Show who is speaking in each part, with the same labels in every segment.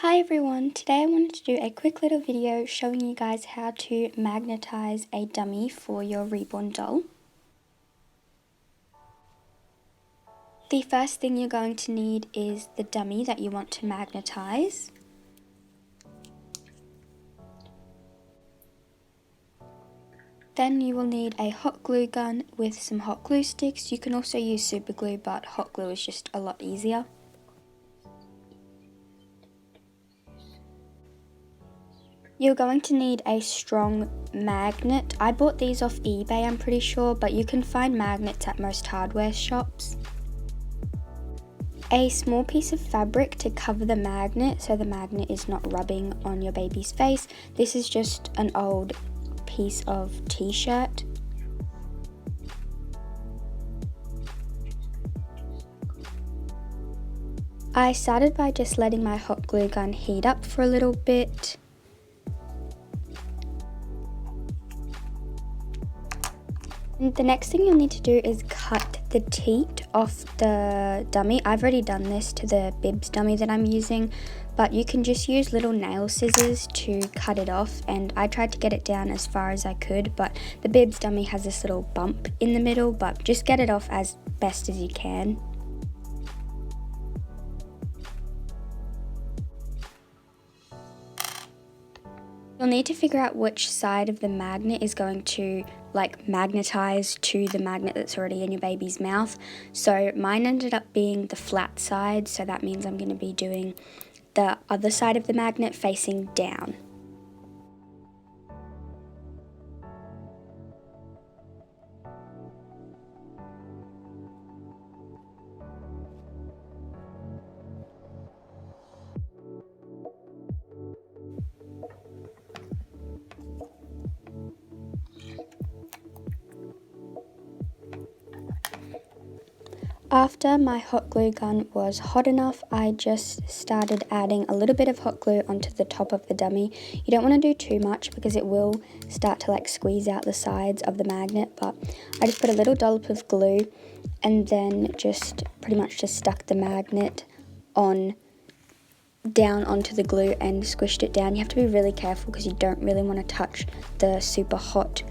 Speaker 1: Hi everyone, today I wanted to do a quick little video showing you guys how to magnetize a dummy for your reborn doll. The first thing you're going to need is the dummy that you want to magnetize. Then you will need a hot glue gun with some hot glue sticks. You can also use super glue, but hot glue is just a lot easier. You're going to need a strong magnet. I bought these off eBay, I'm pretty sure, but you can find magnets at most hardware shops. A small piece of fabric to cover the magnet so the magnet is not rubbing on your baby's face. This is just an old piece of t-shirt. I started by just letting my hot glue gun heat up for a little bit. And the next thing you'll need to do is cut the teat off the dummy. I've already done this to the bibs dummy that I'm using, but you can just use little nail scissors to cut it off, and I tried to get it down as far as I could, but the bibs dummy has this little bump in the middle, but just get it off as best as you can. You'll need to figure out which side of the magnet is going to magnetize to the magnet that's already in your baby's mouth. So mine ended up being the flat side, so that means I'm going to be doing the other side of the magnet facing down. After my hot glue gun was hot enough, I just started adding a little bit of hot glue onto the top of the dummy. You don't want to do too much because it will start to squeeze out the sides of the magnet, but I just put a little dollop of glue and then just pretty much just stuck the magnet down onto the glue and squished it down. You have to be really careful because you don't really want to touch the super hot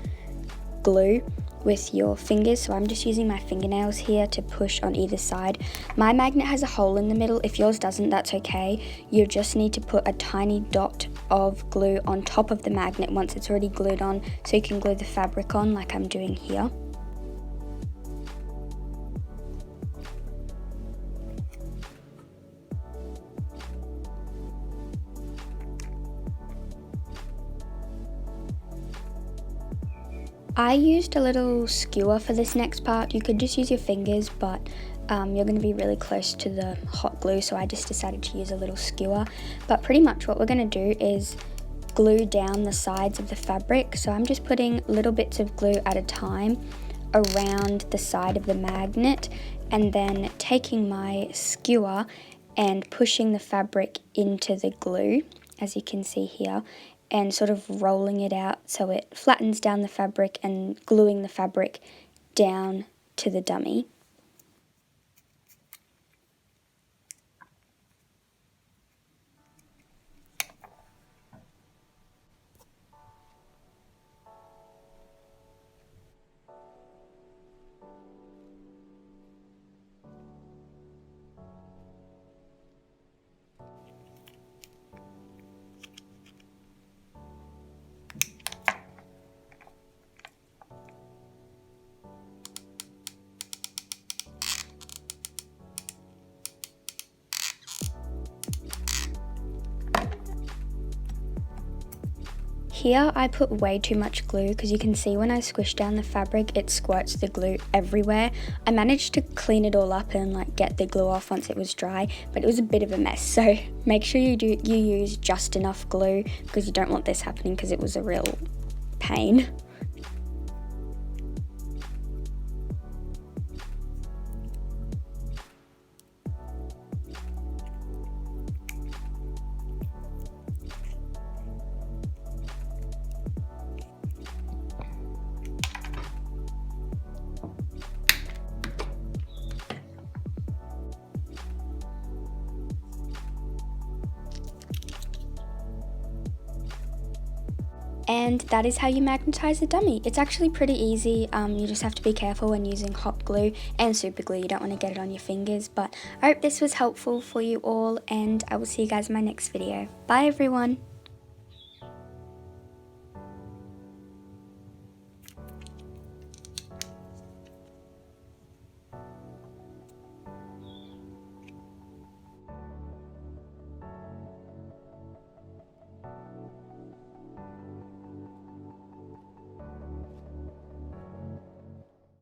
Speaker 1: glue with your fingers, so I'm just using my fingernails here to push on either side. My magnet has a hole in the middle. If yours doesn't, that's okay. You just need to put a tiny dot of glue on top of the magnet once it's already glued on, so you can glue the fabric on like I'm doing here. I used a little skewer for this next part. You could just use your fingers, but you're going to be really close to the hot glue, so I just decided to use a little skewer. But pretty much what we're going to do is glue down the sides of the fabric. So I'm just putting little bits of glue at a time around the side of the magnet, and then taking my skewer and pushing the fabric into the glue, as you can see here, and sort of rolling it out so it flattens down the fabric and gluing the fabric down to the dummy. Here I put way too much glue because you can see when I squish down the fabric it squirts the glue everywhere. I managed to clean it all up and get the glue off once it was dry, but it was a bit of a mess, so make sure you use just enough glue because you don't want this happening because it was a real pain. And that is how you magnetize the dummy. It's actually pretty easy. You just have to be careful when using hot glue and super glue. You don't want to get it on your fingers. But I hope this was helpful for you all, and I will see you guys in my next video. Bye everyone.